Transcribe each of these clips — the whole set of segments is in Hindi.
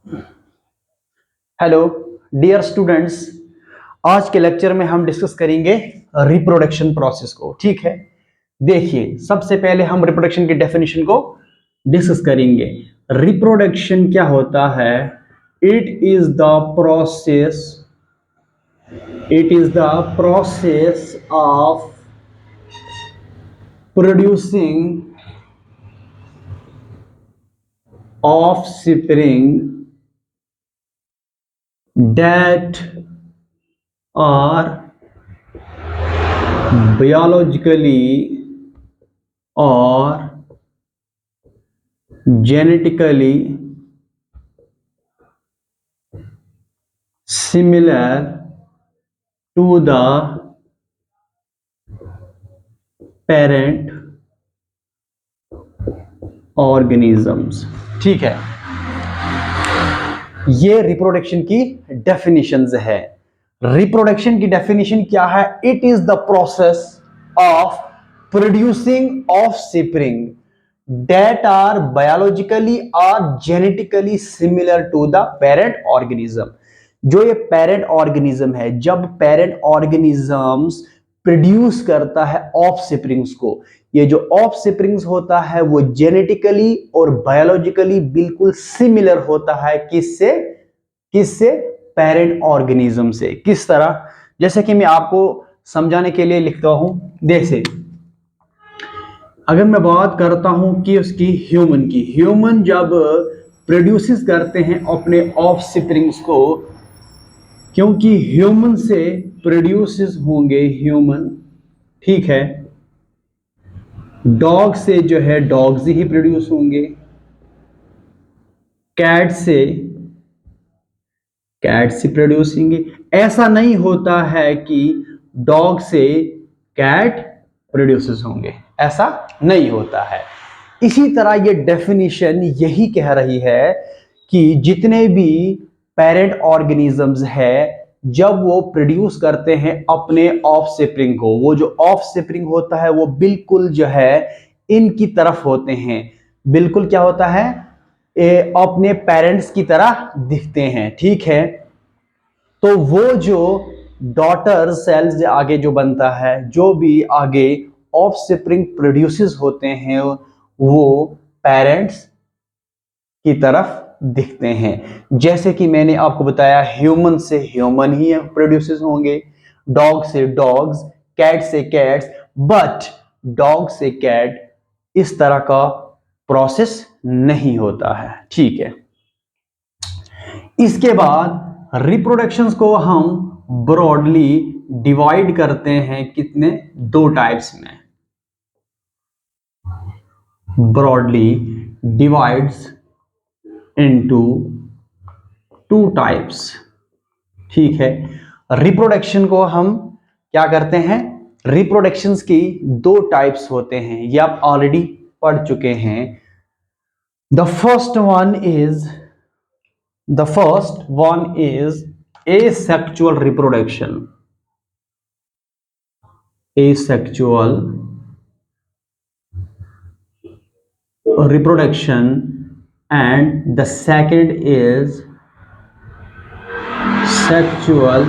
हेलो डियर स्टूडेंट्स, आज के लेक्चर में हम डिस्कस करेंगे रिप्रोडक्शन प्रोसेस को। ठीक है, देखिए सबसे पहले हम रिप्रोडक्शन की डेफिनेशन को डिस्कस करेंगे। रिप्रोडक्शन क्या होता है? It is the process of producing offspring that are biologically or genetically similar to the parent organisms। ठीक है, ये रिप्रोडक्शन की डेफिनेशंस है। रिप्रोडक्शन की डेफिनेशन क्या है? It is the process of producing offspring that are biologically or genetically similar to the parent organism। जो ये पेरेंट ऑर्गेनिज्म है, जब पेरेंट ऑर्गेनिजम्स प्रोड्यूस करता है ऑफस्प्रिंग्स को, ये जो ऑफस्प्रिंग्स होता है वो जेनेटिकली और बायोलॉजिकली बिल्कुल सिमिलर होता है। किससे? किससे? पेरेंट ऑर्गेनिज्म से। किस तरह? जैसे कि मैं आपको समझाने के लिए लिखता हूं। जैसे अगर मैं बात करता हूं कि उसकी ह्यूमन जब प्रोड्यूस करते हैं अपने ऑफस्प्रिंग्स को, क्योंकि ह्यूमन से प्रोड्यूस होंगे ह्यूमन, ठीक है, डॉग से जो है डॉग्स ही प्रोड्यूस होंगे, कैट से प्रोड्यूस होंगे। ऐसा नहीं होता है कि डॉग से कैट प्रोड्यूस होंगे, ऐसा नहीं होता है। इसी तरह ये डेफिनेशन यही कह रही है कि जितने भी पेरेंट ऑर्गेनिजम्स है, जब वो प्रोड्यूस करते हैं अपने ऑफस्प्रिंग को, वो जो ऑफस्प्रिंग होता है वो बिल्कुल जो है इनकी तरफ होते हैं। बिल्कुल क्या होता है? अपने पेरेंट्स की तरह दिखते हैं। ठीक है, तो वो जो डॉटर सेल्स आगे जो बनता है, जो भी आगे ऑफस्प्रिंग प्रोड्यूसेस होते हैं, वो पेरेंट्स की तरफ दिखते हैं। जैसे कि मैंने आपको बताया, ह्यूमन से ह्यूमन ही प्रोड्यूसेस होंगे, डॉग से डॉग्स, कैट से कैट्स, बट डॉग से कैट इस तरह का प्रोसेस नहीं होता है। ठीक है, इसके बाद रिप्रोडक्शंस को हम ब्रॉडली डिवाइड करते हैं कितने? दो टाइप्स में। Broadly divides into two types. ठीक है, रिप्रोडक्शन को हम क्या करते हैं? रिप्रोडक्शंस की दो टाइप्स होते हैं, ये आप ऑलरेडी पढ़ चुके हैं। The first one is asexual reproduction। asexual reproduction and the second is sexual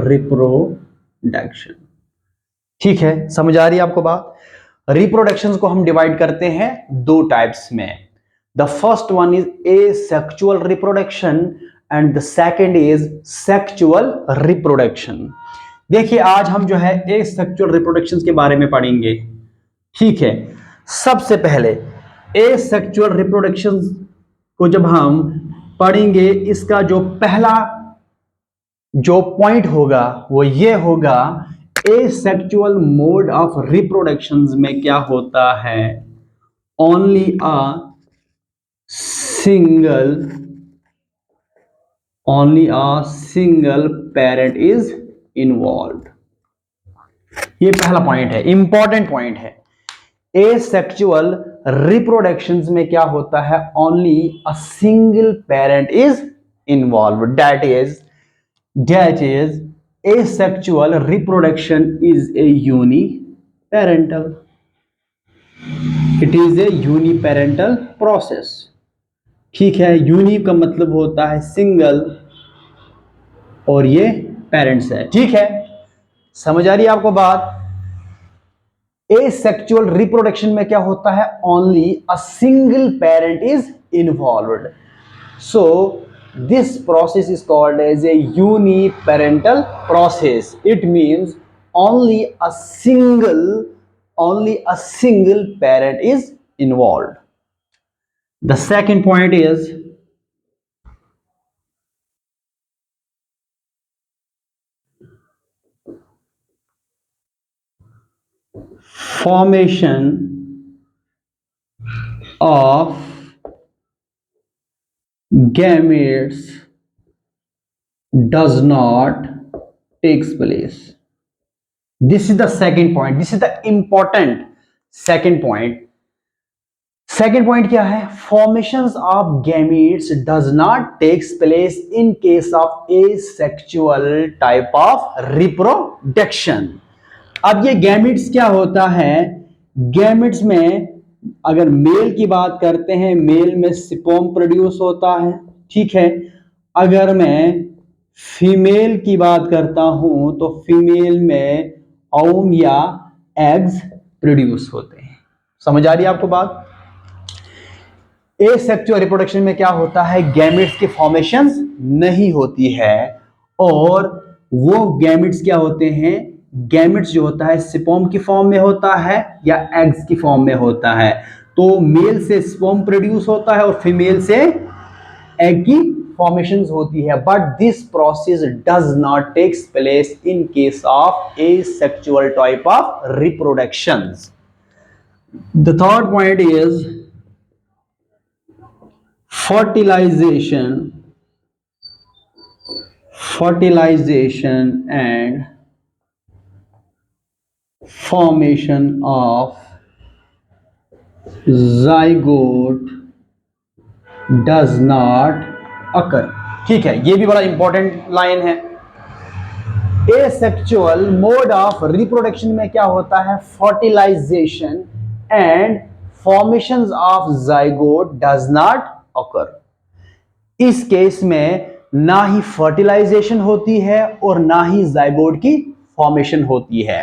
reproduction। ठीक है, समझ आ रही है आपको बात? रिप्रोडक्शन को हम डिवाइड करते हैं दो टाइप्स में। The first one is asexual reproduction and the second is sexual reproduction. देखिए आज हम जो है asexual reproduction के बारे में पढ़ेंगे। ठीक है, सबसे पहले asexual reproduction को जब हम पढ़ेंगे, इसका जो पहला जो पॉइंट होगा वो ये होगा, asexual मोड ऑफ रिप्रोडक्शन में क्या होता है? Only a single parent is involved। ये पहला पॉइंट है, इंपॉर्टेंट पॉइंट है। asexual reproductions में क्या होता है? Only a single parent is involve. that is asexual reproduction is a uniparental। it is a uniparental process। ठीक है, यूनि का मतलब होता है सिंगल और ये पेरेंट्स है। ठीक है, समझ आ रही है आपको बात? एसेक्सुअल रिप्रोडक्शन में क्या होता है? Only a single parent is involved. So this process is called as a uniparental process. It means only a single parent is involved. The second point is formation of gametes does not takes place. This is the second point. This is the important second point. Second point क्या है? Formations of gametes does not takes place in case of asexual type of reproduction. अब ये गैमीट्स क्या होता है? गैमीट्स में अगर मेल की बात करते हैं, मेल में स्पर्म प्रोड्यूस होता है। ठीक है, अगर मैं फीमेल की बात करता हूं तो फीमेल में ओवम या एग्स प्रोड्यूस होते हैं। समझ आ रही है आपको बात? एसेक्सुअल रिप्रोडक्शन में क्या होता है? गैमेट्स की फॉर्मेशंस नहीं होती है, और वो गैमेट्स क्या होते हैं? गैमेट्स जो होता है स्पर्म की फॉर्म में होता है या एग्स की फॉर्म में होता है। तो मेल से स्पर्म प्रोड्यूस होता है और फीमेल से एग की फॉर्मेशंस होती है, but this process does not takes place in case of asexual type of reproductions. The third point is fertilization and formation of zygote does not occur। ठीक है, ये भी बड़ा इंपॉर्टेंट लाइन है। एसेक्सुअल मोड ऑफ रिप्रोडक्शन में क्या होता है? Fertilization and formation of zygote does not occur। इस केस में ना ही फर्टिलाइजेशन होती है और ना ही जाइगोट की फॉर्मेशन होती है,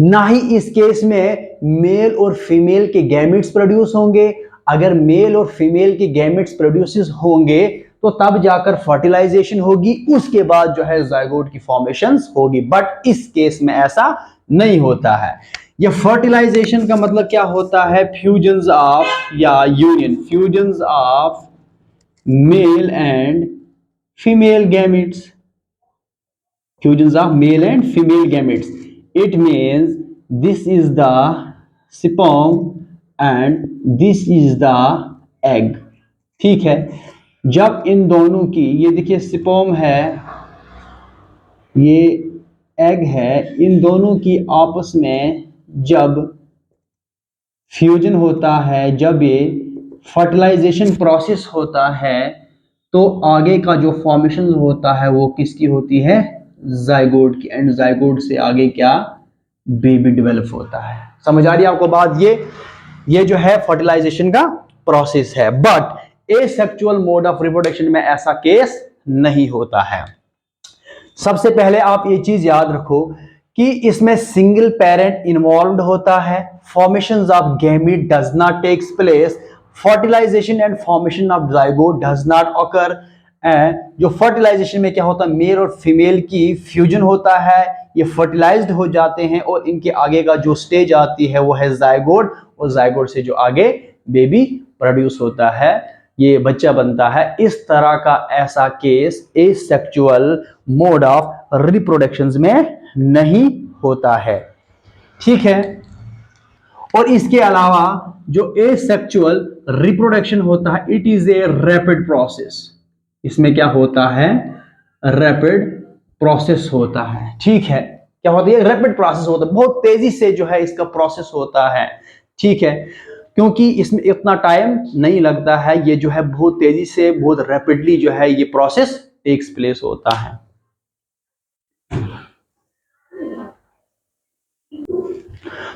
ना ही इस केस में मेल और फीमेल के गैमेट्स प्रोड्यूस होंगे। अगर मेल और फीमेल के गैमेट्स प्रोड्यूस होंगे तो तब जाकर फर्टिलाइजेशन होगी, उसके बाद जो है जाइगोट की फॉर्मेशंस होगी, बट इस केस में ऐसा नहीं होता है। ये फर्टिलाइजेशन का मतलब क्या होता है? फ्यूजन्स ऑफ या union, fusions of male and female gametes, fusions of male and female gametes। It means this is the sperm and this is the egg। ठीक है, जब इन दोनों की, ये देखिए स्पर्म है, ये एग है, इन दोनों की आपस में जब फ्यूजन होता है, जब ये फर्टिलाइजेशन प्रोसेस होता है, तो आगे का जो फॉर्मेशन होता है वो किसकी होती है? जाइगोट की। एंड जाइगोट से आगे क्या? बेबी डेवलप होता है। समझ आ रही है आपको बात? ये जो है फर्टिलाइजेशन का प्रोसेस है, but asexual mode of reproduction में ऐसा केस नहीं होता है। सबसे पहले आप ये चीज याद रखो कि इसमें सिंगल पेरेंट इन्वॉल्व होता है, formation of gamete does not takes place, fertilization and formation of zygote does not occur. जो फर्टिलाइजेशन में क्या होता है? मेल और फीमेल की फ्यूजन होता है, ये फर्टिलाइज्ड हो जाते हैं और इनके आगे का जो स्टेज आती है वो है जाइगोट, और जाइगोट से जो आगे बेबी प्रोड्यूस होता है, ये बच्चा बनता है। इस तरह का ऐसा case asexual mode of reproduction में नहीं होता है। ठीक है, और इसके अलावा जो एसेक्सुअल रिप्रोडक्शन होता है, it is a rapid process. इसमें क्या होता है? रैपिड प्रोसेस होता है। ठीक है, क्या होता है? रैपिड प्रोसेस होता है, बहुत तेजी से जो है इसका प्रोसेस होता है। ठीक है, क्योंकि इसमें इतना टाइम नहीं लगता है, ये जो है बहुत तेजी से, बहुत रैपिडली जो है ये प्रोसेस टेक्स प्लेस होता है।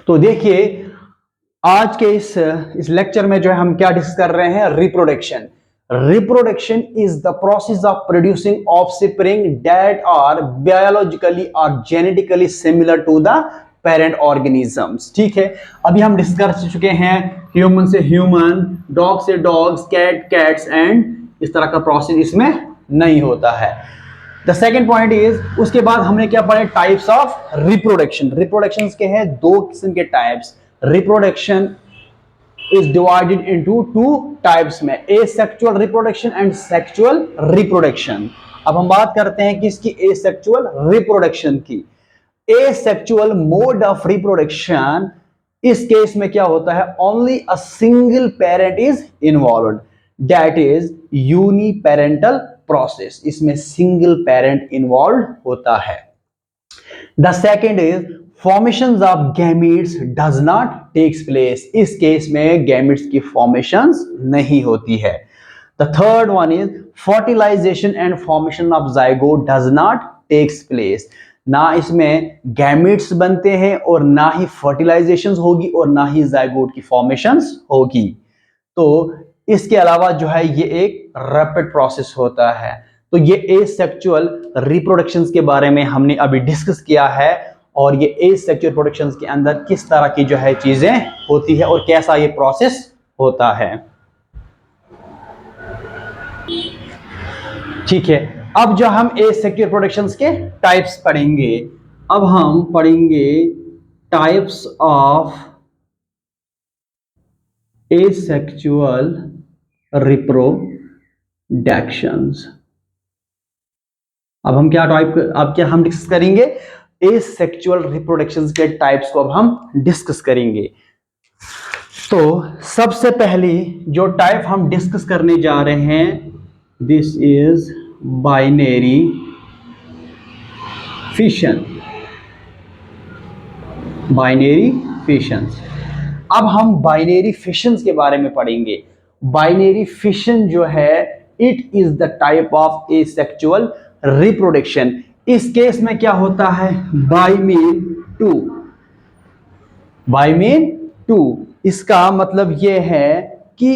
तो देखिए, आज के इस लेक्चर में जो है हम क्या डिस्कस कर रहे हैं, reproduction. Reproduction is the process of producing offspring that are biologically और genetically similar to the parent organisms. ठीक है, अभी हम डिस्कस कर चुके हैं ह्यूमन से ह्यूमन, डॉग से डॉग्स, कैट्स एंड इस तरह का प्रोसेस इसमें नहीं होता है। द सेकेंड पॉइंट इज, उसके बाद हमने क्या पढ़ा, टाइप्स ऑफ रिप्रोडक्शन। रिप्रोडक्शन के हैं दो किस्म के types. Reproduction is divided into two types में, asexual reproduction and sexual reproduction। अब हम बात करते हैं किसकी, asexual reproduction की। asexual mode of reproduction, इस केस में क्या होता है, only a single parent is involved, that is uniparental process। इसमें single parent involved होता है। The second is formations of gametes does not takes place। इस केस में gametes की formations नहीं होती है। The third one is fertilization and formation of zygote does not takes place। ना इसमें gametes बनते हैं और ना ही fertilizations होगी और ना ही zygote की formations होगी। तो इसके अलावा जो है ये एक रैपिड प्रोसेस होता है। तो ये एसेक्सुअल रिप्रोडक्शंस के बारे में हमने अभी डिस्कस किया है, और ये एसेक्सुअल रिप्रोडक्शंस के अंदर किस तरह की जो है चीजें होती है और कैसा ये प्रोसेस होता है। ठीक है, अब जो हम एसेक्सुअल रिप्रोडक्शंस के टाइप्स पढ़ेंगे, अब हम पढ़ेंगे टाइप्स ऑफ एसेक्सुअल रिप्रोडक्शंस। अब हम क्या हम डिस्कस करेंगे, एसेक्सुअल रिप्रोडक्शंस के टाइप्स को अब हम डिस्कस करेंगे। तो सबसे पहली जो टाइप हम डिस्कस करने जा रहे हैं, this is binary fission. Binary fissions. अब हम बाइनरी फिशंस के बारे में पढ़ेंगे। बाइनरी फिशन जो है, it is the type of asexual reproduction. इस केस में क्या होता है, बाई मीन टू। इसका मतलब यह है कि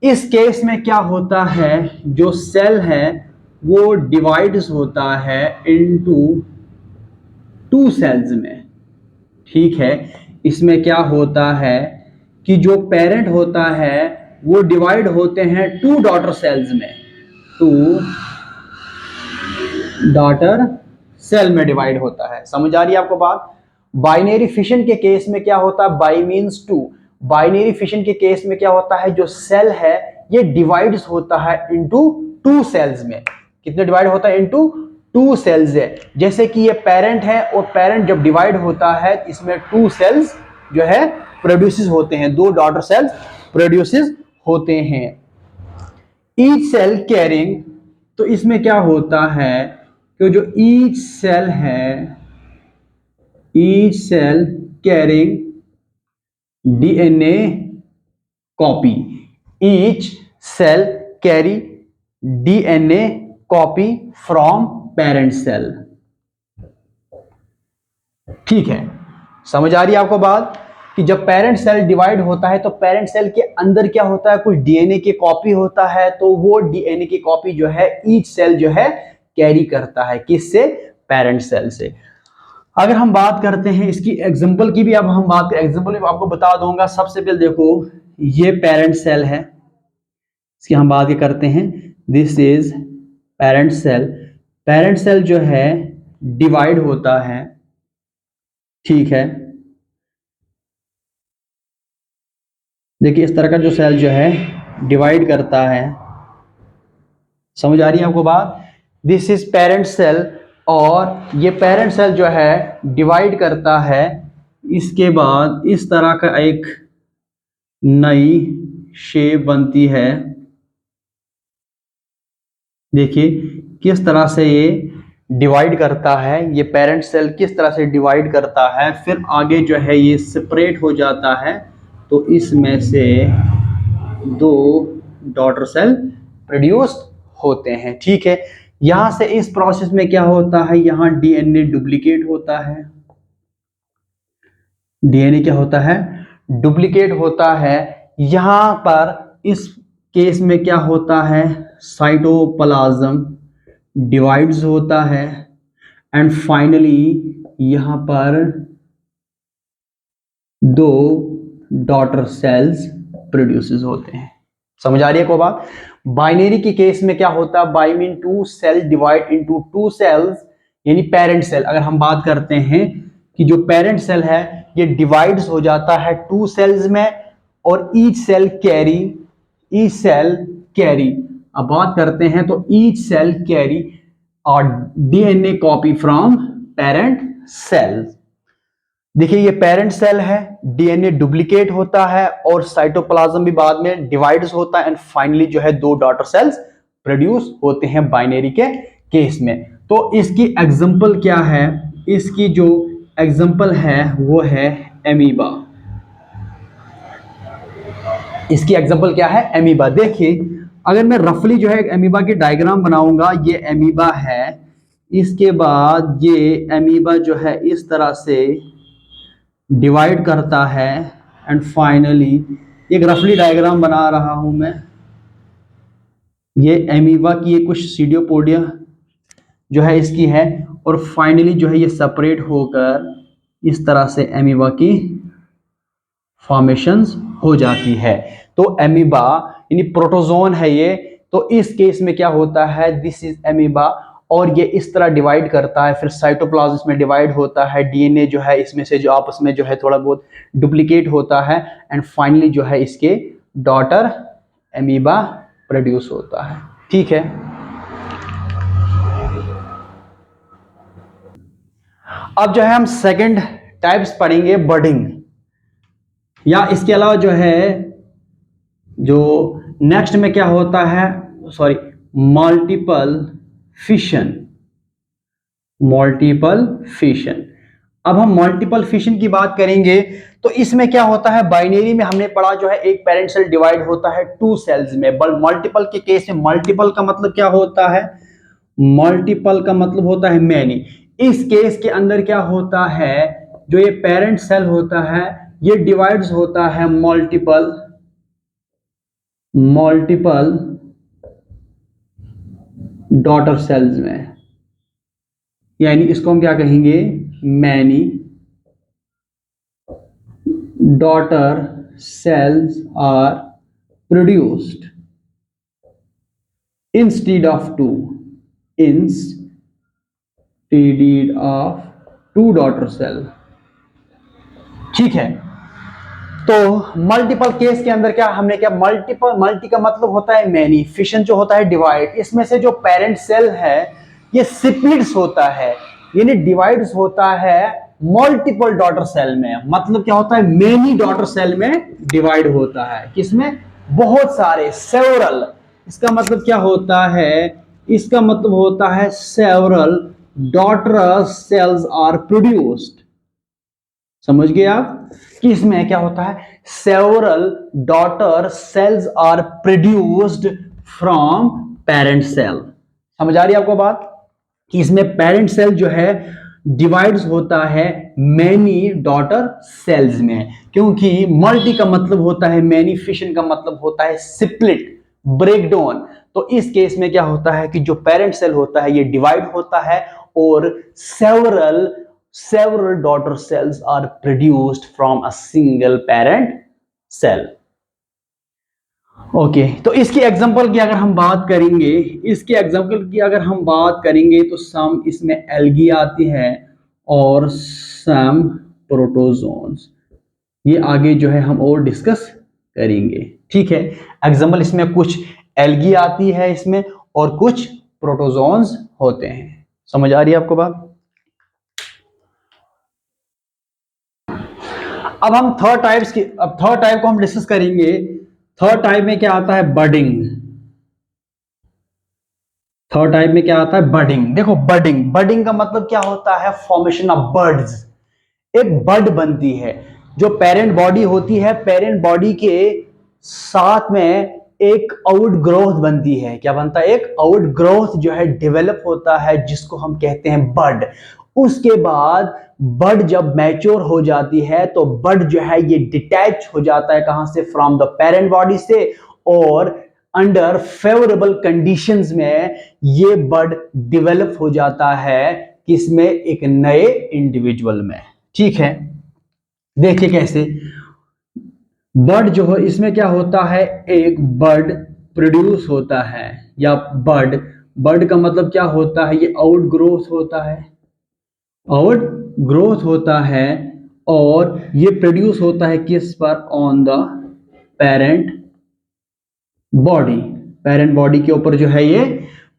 इस केस में क्या होता है, जो सेल है वो डिवाइड्स होता है इनटू टू सेल्स में। ठीक है, इसमें क्या होता है कि जो पेरेंट होता है वो डिवाइड होते हैं टू डॉटर सेल्स में, टू डॉटर सेल में डिवाइड होता है। समझ आ रही है आपको बात। बाइनरी फिशन के केस में क्या होता है, bi means two. Binary fission के केस में क्या होता है, जो सेल है ये डिवाइड्स होता है इनटू टू सेल्स में। कितने डिवाइड होता है, इनटू टू सेल्स है। जैसे कि ये पेरेंट है और पेरेंट जब डिवाइड होता है इसमें टू सेल्स जो है प्रोड्यूसेस होते हैं, दो डॉटर सेल्स प्रोड्यूसेस होते हैं। ईच सेल कैरिंग, तो इसमें क्या होता है कि जो ईच सेल है, each cell carrying DNA copy. Each cell carry DNA copy from parent cell. ठीक है, समझ आ रही है आपको बात कि जब पेरेंट सेल डिवाइड होता है तो पेरेंट सेल के अंदर क्या होता है, कुछ डीएनए की कॉपी होता है। तो वो डीएनए की कॉपी जो है ईच सेल जो है कैरी करता है, किससे, पेरेंट सेल से। अगर हम बात करते हैं इसकी एग्जांपल की भी, अब हम बात एग्जांपल आपको बता दूंगा। सबसे पहले देखो, ये पेरेंट सेल है, इसकी हम बात करते हैं, this is parent cell. Parent cell जो है डिवाइड होता है, ठीक है। देखिए इस तरह का जो सेल जो है डिवाइड करता है। समझ आ रही है आपको बात। दिस इज पेरेंट सेल, और ये पेरेंट सेल जो है डिवाइड करता है। इसके बाद इस तरह का एक नई शेप बनती है। देखिए किस तरह से ये डिवाइड करता है, ये पेरेंट सेल किस तरह से डिवाइड करता है, फिर आगे जो है ये सेपरेट हो जाता है। तो इसमें से दो डॉटर सेल प्रोड्यूस होते हैं। ठीक है, यहां से इस प्रोसेस में क्या होता है, यहां डीएनए डुप्लीकेट होता है। डीएनए क्या होता है, डुप्लीकेट होता है। यहां पर इस केस में क्या होता है, साइटोप्लाज्म डिवाइड्स होता है एंड फाइनली यहां पर दो डॉटर सेल्स प्रोड्यूसेस होते हैं। समझ आ रही है को बात? बाइनरी के केस में क्या होता है, bi mean two cell divide into two cells, यानी पेरेंट सेल। अगर हम बात करते हैं कि जो पेरेंट सेल है ये डिवाइड्स हो जाता है टू सेल्स में और ईच सेल कैरी। अब बात करते हैं तो ईच सेल कैरी और DNA copy from parent cell. देखिए ये पेरेंट सेल है, डीएनए डुप्लीकेट होता है और साइटोप्लाज्म भी बाद में डिवाइड्स होता है एंड फाइनली जो है दो डॉटर सेल्स प्रोड्यूस होते हैं बाइनरी के केस में। तो इसकी एग्जांपल क्या है, इसकी जो एग्जांपल है वो है एमीबा। इसकी एग्जांपल क्या है, एमीबा। देखिए अगर मैं रफली जो है एमीबा की डायग्राम बनाऊंगा, ये एमीबा है, इसके बाद ये एमीबा जो है इस तरह से डिवाइड करता है एंड फाइनली एक रफली डायग्राम बना रहा हूं मैं। ये एमीबा की ये कुछ सीडियोपोडिया जो है इसकी है और फाइनली जो है ये सेपरेट होकर इस तरह से एमीबा की फॉर्मेशंस हो जाती है। तो एमीबा यानी प्रोटोजोन है ये। तो इस केस में क्या होता है, दिस इज एमीबा और ये इस तरह डिवाइड करता है, फिर साइटोप्लाज्म में डिवाइड होता है, डीएनए जो है इसमें से जो आपस में जो है थोड़ा बहुत डुप्लीकेट होता है एंड फाइनली जो है इसके डॉटर एमीबा प्रोड्यूस होता है। ठीक है, अब जो है हम सेकंड टाइप्स पढ़ेंगे, बडिंग, या इसके अलावा जो है जो नेक्स्ट में क्या होता है, sorry, multiple fission. Multiple fission, अब हम मल्टीपल फिशन की बात करेंगे तो इसमें क्या होता है, बाइनरी में हमने पढ़ा जो है एक पेरेंट सेल डिवाइड होता है टू सेल्स में, बट मल्टीपल के केस में मल्टीपल का मतलब क्या होता है, मल्टीपल का मतलब होता है मैनी। इस केस के अंदर क्या होता है, जो ये पेरेंट सेल होता है ये डिवाइड्स होता है मल्टीपल डॉटर सेल्स में, यानी इसको हम क्या कहेंगे, many daughter cells are produced instead of two daughter cell. ठीक है, तो मल्टीपल केस के अंदर क्या हमने क्या, मल्टी का मतलब होता है मैनी, फिशन जो होता है डिवाइड। इसमें से जो पेरेंट सेल है ये स्प्लिट्स होता है, यानी डिवाइड्स होता है मल्टीपल डॉटर सेल में। मतलब क्या होता है, मेनी डॉटर सेल में डिवाइड होता है, किसमें, बहुत सारे, सेवरल। इसका मतलब क्या होता है, इसका मतलब होता है several daughter cells are produced. समझ गए आप कि इसमें क्या होता है, several daughter cells are produced from parent cell. समझ आ रही है आपको बात, कि इसमें पेरेंट सेल जो है डिवाइड्स होता है मैनी डॉटर सेल्स में, क्योंकि मल्टी का मतलब होता है मैनी, फिशन का मतलब होता है स्प्लिट, ब्रेकडाउन। तो इस केस में क्या होता है कि जो पेरेंट सेल होता है ये डिवाइड होता है और several daughter cells are produced from a single parent cell. Okay, तो इसकी एग्जांपल की अगर हम बात करेंगे, इसकी एग्जांपल की अगर हम बात करेंगे तो सम इसमें एल्गी आती है और सम प्रोटोजोन्स, ये आगे जो है हम और डिस्कस करेंगे। ठीक है, एग्जांपल इसमें कुछ एल्गी आती है इसमें और कुछ प्रोटोजोन्स होते हैं। समझ आ रही है आपको बात? अब हम थर्ड टाइप को हम डिस्कस करेंगे। थर्ड टाइप में क्या आता है, बडिंग। थर्ड टाइप में क्या आता है, बडिंग। देखो बडिंग का मतलब क्या होता है, फॉर्मेशन ऑफ बर्ड्स। एक बड बनती है, जो पेरेंट बॉडी होती है, पेरेंट बॉडी के साथ में एक आउट ग्रोथ बनती है। क्या बनता है, एक आउट ग्रोथ जो है डेवलप होता है, जिसको हम कहते हैं बड। उसके बाद बर्ड जब मैच्योर हो जाती है तो बर्ड जो है ये डिटैच हो जाता है कहां से, फ्रॉम द पेरेंट बॉडी से, और अंडर फेवरेबल कंडीशंस में ये बर्ड डेवलप हो जाता है किसमें, एक नए इंडिविजुअल में। ठीक है, देखिए कैसे बर्ड जो है इसमें क्या होता है, एक बर्ड प्रोड्यूस होता है, या बर्ड, बर्ड का मतलब क्या होता है, ये आउट ग्रोथ होता है, आउट ग्रोथ होता है, और ये प्रोड्यूस होता है किस पर, on the parent body, parent body के ऊपर जो है ये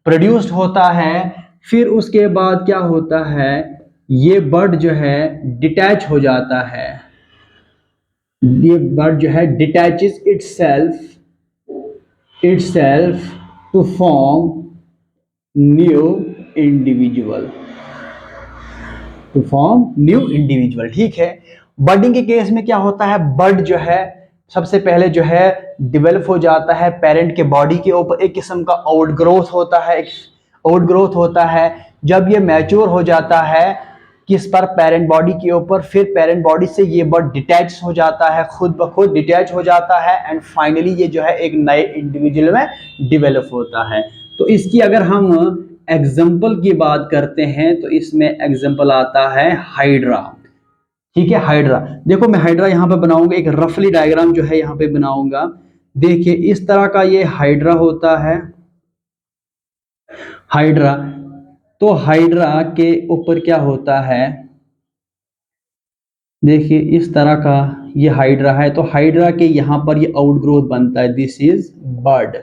प्रोड्यूस्ड होता है। फिर उसके बाद क्या होता है, ये बर्ड जो है डिटैच हो जाता है, ये बर्ड जो है detaches itself to form new individual, to form new individual. ठीक है, बर्डिंग के केस में क्या होता है, बर्ड जो है सबसे पहले जो है डेवलप हो जाता है पेरेंट के बॉडी के ऊपर, एक किस्म का आउटग्रोथ होता है, आउटग्रोथ होता है। जब ये मैच्योर हो जाता है किस पर, पेरेंट बॉडी के ऊपर, फिर पेरेंट बॉडी से ये बर्ड डिटैच हो जाता है, खुद ब खुद डिटैच हो जाता है, एंड फाइनली ये जो है एक नए इंडिविजुअल में डेवलप होता है। तो इसकी अगर हम एग्जाम्पल की बात करते हैं तो इसमें एग्जाम्पल आता है हाइड्रा। ठीक है, हाइड्रा, देखो मैं हाइड्रा यहाँ पे बनाऊंगा, एक रफली डायग्राम जो है यहाँ पे बनाऊंगा। देखिए इस तरह का ये हाइड्रा होता है, हाइड्रा। तो हाइड्रा के ऊपर क्या होता है, देखिए इस तरह का ये हाइड्रा है, तो हाइड्रा के यहाँ पर ये आउटग्रोथ बनता है, दिस इज बर्ड,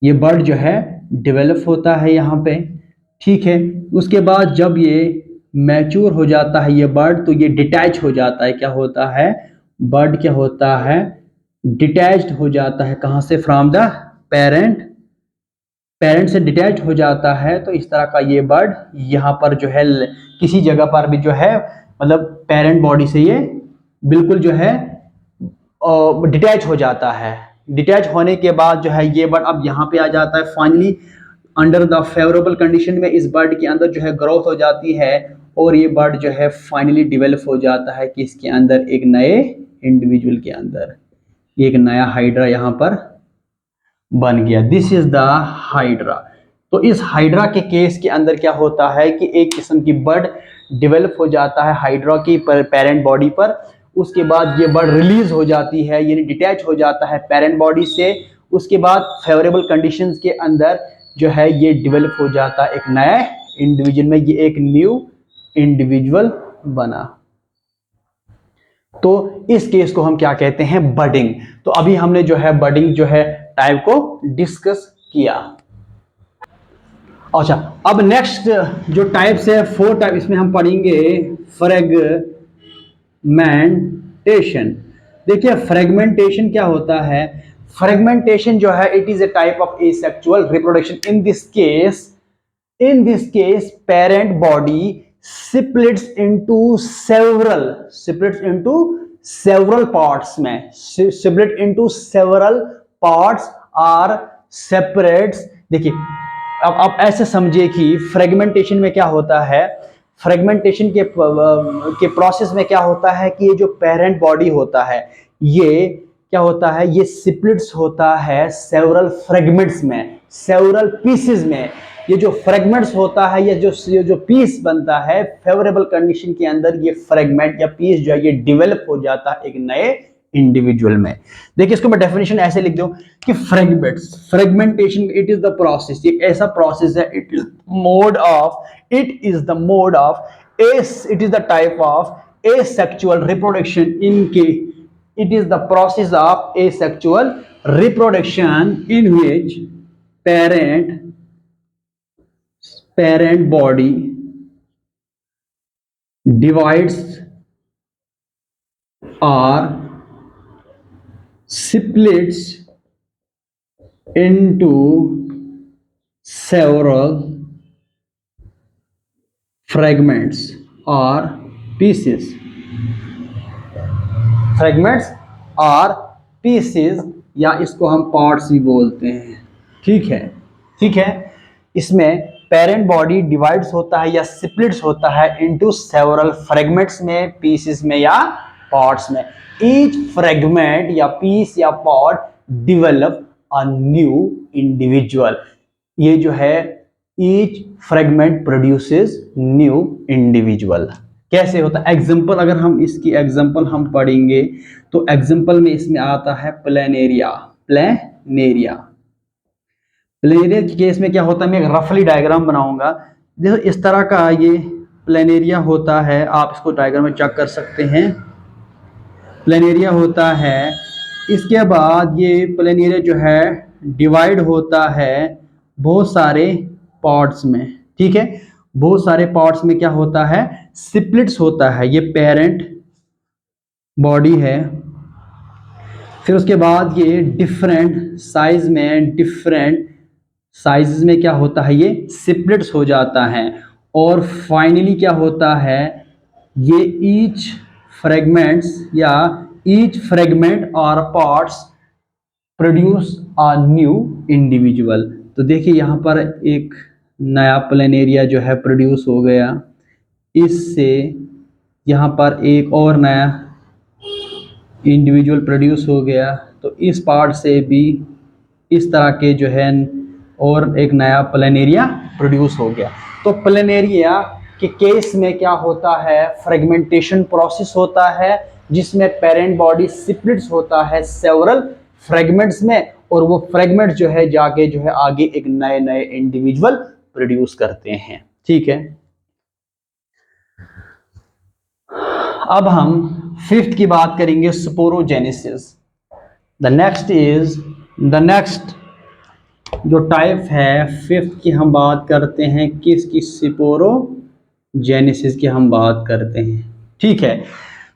ये बर्ड जो है डेवलप होता है यहाँ पे। ठीक है, उसके बाद जब ये मैच्योर हो जाता है ये बर्ड, तो ये डिटैच हो जाता है, क्या होता है, बर्ड क्या होता है, डिटैच्ड हो जाता है कहाँ से, फ्रॉम द पेरेंट, पेरेंट से डिटैच हो जाता है। तो इस तरह का ये बर्ड यहाँ पर जो है किसी जगह पर भी जो है मतलब पेरेंट बॉडी से ये बिल्कुल जो है डिटैच हो जाता है। डिटैच होने के बाद जो है ये बर्ड अब यहाँ पे आ जाता है, finally under the favourable condition में इस बर्ड के अंदर जो है ग्रोथ हो जाती है, और ये बर्ड जो है फाइनली डेवलप हो जाता है कि इसके अंदर एक नए इंडिविजुअल के अंदर एक नया हाइड्रा यहाँ पर बन गया, दिस इज द हाइड्रा। तो इस हाइड्रा के केस के अंदर क्या होता है कि एक किस्म की बर्ड डेवलप हो जाता है हाइड्रा की पेरेंट बॉडी पर, उसके बाद ये बर्ड रिलीज हो जाती है, यानी डिटैच हो जाता है पेरेंट बॉडी से, उसके बाद फेवरेबल कंडीशंस के अंदर जो है ये डेवलप हो जाता है एक नया इंडिविजुअल में, ये एक न्यू इंडिविजुअल बना। तो इस केस को हम क्या कहते हैं, बर्डिंग। तो अभी हमने जो है बर्डिंग जो है टाइप को डिस्कस किया। अच्छा, अब नेक्स्ट जो टाइप्स है 4 टाइप, इसमें हम पढ़ेंगे फ्रेगमेंटेशन। देखिए फ्रेगमेंटेशन क्या होता है, फ्रेगमेंटेशन जो है it is a type of asexual reproduction. In this case parent body splits into several parts में, split into several parts और separates। देखिए अब आप ऐसे समझिए कि फ्रेगमेंटेशन में क्या होता है, फ्रेगमेंटेशन के प्रोसेस में क्या होता है कि ये जो पेरेंट बॉडी होता है ये क्या होता है, ये स्प्लिट्स होता है सेवरल फ्रेगमेंट्स में, सेवरल पीसेस में। ये जो फ्रेगमेंट्स होता है, ये जो पीस बनता है फेवरेबल कंडीशन के अंदर, ये फ्रेगमेंट या पीस जो है ये डेवलप हो जाता है एक नए इंडिविजुअल में। देखिए इसको मैं डेफिनेशन ऐसे लिख दूं कि fragmentation it is the process, ये ऐसा प्रोसेस है, it is the mode of it is the type of asexual reproduction इनके, it is the process of asexual reproduction in which parent body divides or splits into several fragments or pieces, fragments और पीसेस, या इसको हम पार्ट्स भी बोलते हैं। ठीक है, इसमें पेरेंट बॉडी डिवाइड्स होता है या स्प्लिट्स होता है इनटू सेवरल फ्रेगमेंट्स में, पीसेस में या पार्ट्स में। ईच फ्रेगमेंट या पीस या part develop a new individual. ये जो है each fragment produces new individual. कैसे होता है? एग्जाम्पल, अगर हम इसकी एग्जाम्पल हम पढ़ेंगे तो एग्जाम्पल में इसमें आता है प्लेनेरिया। प्लेनेरिया के केस में क्या होता है, मैं एक रफली डायग्राम बनाऊंगा। देखो इस तरह का ये प्लेनेरिया होता है, आप इसको डायग्राम में चेक कर सकते हैं। प्लेनेरिया होता है, इसके बाद ये प्लेनेरिया जो है डिवाइड होता है बहुत सारे पार्ट्स में, ठीक है। बहुत सारे पार्ट्स में क्या होता है, स्प्लिट्स होता है। ये पेरेंट बॉडी है, फिर उसके बाद ये डिफरेंट साइज में, डिफरेंट साइजेस में क्या होता है, ये स्प्लिट्स हो जाता है। और फाइनली क्या होता है, ये ईच फ्रेगमेंट्स या ईच फ्रेगमेंट और parts produce a new individual. तो देखिए यहाँ पर एक नया प्लेनेरिया जो है प्रोड्यूस हो गया, इससे यहाँ पर एक और नया इंडिविजुअल प्रोड्यूस हो गया। तो इस पार्ट से भी इस तरह के जो है और एक नया प्लेनेरिया प्रोड्यूस हो गया। तो प्लेनेरिया के केस में क्या होता है, फ्रेगमेंटेशन प्रोसेस होता है जिसमें पेरेंट बॉडी स्प्लिट्स होता है सेवरल फ्रेगमेंट्स में, और वो फ्रेगमेंट जो है जाके जो है आगे एक नए नए इंडिविजुअल प्रोड्यूस करते हैं, ठीक है। अब हम फिफ्थ की बात करेंगे, स्पोरोजेनेसिस। द नेक्स्ट जो टाइप है फिफ्थ की हम बात करते हैं, किसकी, स्पोरोजेनेसिस की हम बात करते हैं, ठीक है।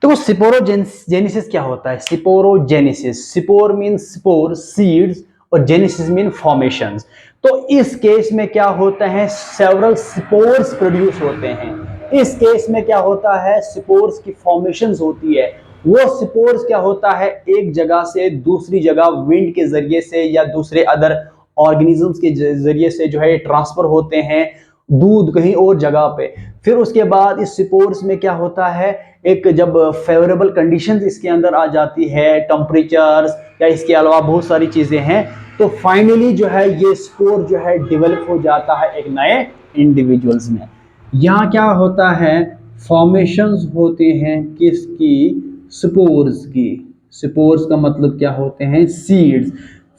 तो वो स्पोरोजेनेसिस क्या होता है? Sporogenesis, spore mean spore seeds और जेनेसिस मीन फॉर्मेशंस। तो इस केस में क्या होता है, सेवरल स्पोर्स प्रोड्यूस होते हैं। इस केस में क्या होता है, स्पोर्स की फॉर्मेशंस होती है। वो स्पोर्स क्या होता है, एक जगह से दूसरी जगह विंड के जरिए से या दूसरे अदर ऑर्गेनिजम्स के जरिए से जो है ट्रांसफर होते हैं दूध कहीं और जगह पे। फिर उसके बाद इस स्पोर्स में क्या होता है, एक जब फेवरेबल कंडीशंस इसके अंदर आ जाती है, टेम्परेचर्स या इसके अलावा बहुत सारी चीजें हैं, तो फाइनली जो है ये स्पोर जो है डेवलप हो जाता है एक नए इंडिविजुअल्स में। यहाँ क्या होता है, फॉर्मेशंस होते हैं किसकी, स्पोर्स की। स्पोर्स का मतलब क्या होते हैं, सीड्स,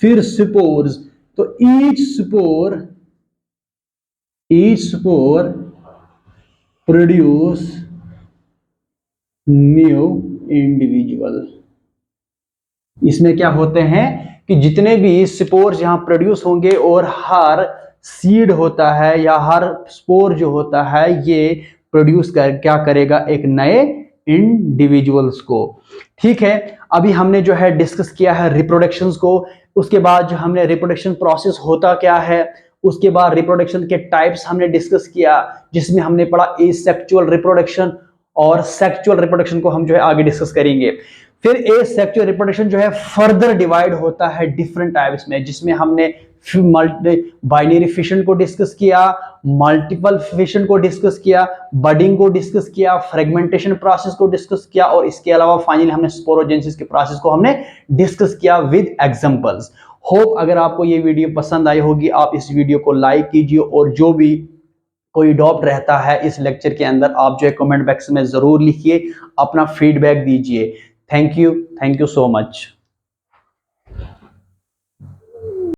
फिर स्पोर्स। तो each spore produce new individual. इसमें क्या होते हैं कि जितने भी स्पोर्स यहां प्रोड्यूस होंगे और हर सीड होता है या हर स्पोर जो होता है ये प्रोड्यूस कर क्या करेगा, एक नए इंडिविजुअल्स को, ठीक है। अभी हमने जो है डिस्कस किया है रिप्रोडक्शंस को, उसके बाद जो हमने रिप्रोडक्शन प्रोसेस होता क्या है, उसके बाद रिप्रोडक्शन के टाइप्स हमने डिस्कस किया, जिसमें हमने पढ़ा एसेक्सुअल रिप्रोडक्शन और सेक्सुअल रिप्रोडक्शन को हम जो है आगे डिस्कस करेंगे। फिर एसेक्सुअल रिप्रोडक्शन जो है फर्दर डिवाइड होता है डिफरेंट टाइप्स में, जिसमें हमने बाइनरी फिशन को डिस्कस किया, मल्टीपल फिशन को डिस्कस किया, बडिंग को डिस्कस किया, फ्रेगमेंटेशन प्रोसेस को डिस्कस किया, और इसके अलावा फाइनली हमने स्पोरोजेनेसिस के प्रोसेस को हमने डिस्कस किया विद एग्जांपल्स। होप अगर आपको ये वीडियो पसंद आई होगी, आप इस वीडियो को लाइक कीजिए, और जो भी कोई डाउट रहता है इस लेक्चर के अंदर आप जो है कमेंट बॉक्स में जरूर लिखिए, अपना फीडबैक दीजिए। Thank you so much.